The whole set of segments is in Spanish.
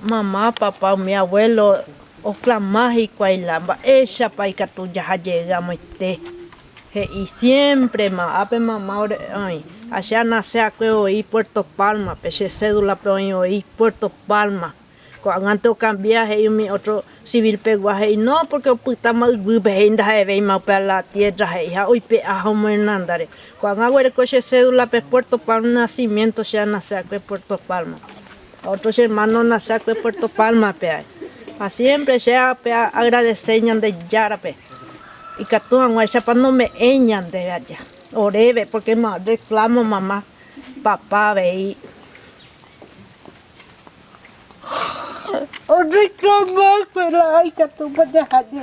mamá, papá, mi abuelo, Ocla Mágico, Ailamba, ella paika tú ya llegamos y siempre mamá, ay, allá nace aquí hoy Puerto Palma, peche cédula pero hoy Puerto Palma. Cuando antes cambiaje y mi otro civil peguaje y no porque estamos viviendo para la tierra ya hoy pe a Hernandare. Cuando hago el coche cédula pe Puerto Palma nacimiento ya nace aquí Puerto Palma. Otros hermanos nace aquí Puerto Palma pe. Siempre ya pe agradecen de yara pe. Y que tú esa para no me eñan de allá. Oreve porque más reclamo mamá, papá ve. Reclamar pero ay que tú me dejas de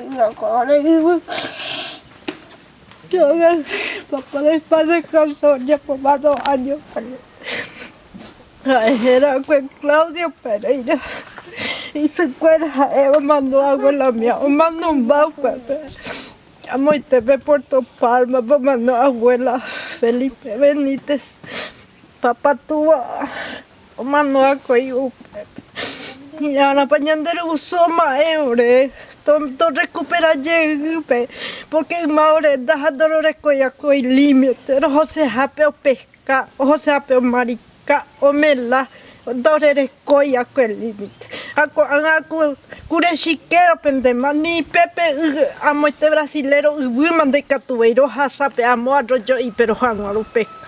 papá después descansó ya por más 2 años. Era con Claudio Pereira y se acuerda Eva mandó abuela mía mandó un bauco amo y te ve Puerto Palma mandó abuela Felipe Benítez papá tuvo mandó a coyu y ahora pañandero usó más eure todo recupera llegue porque maure da dolores coya coi límite José Japeo pesca José Japeo marica o mela dolores coya coi límite aku cure chiquero pendema ni pepe amo este brasilero y mande catueiro hasape amo arroyo y pero Juan pesca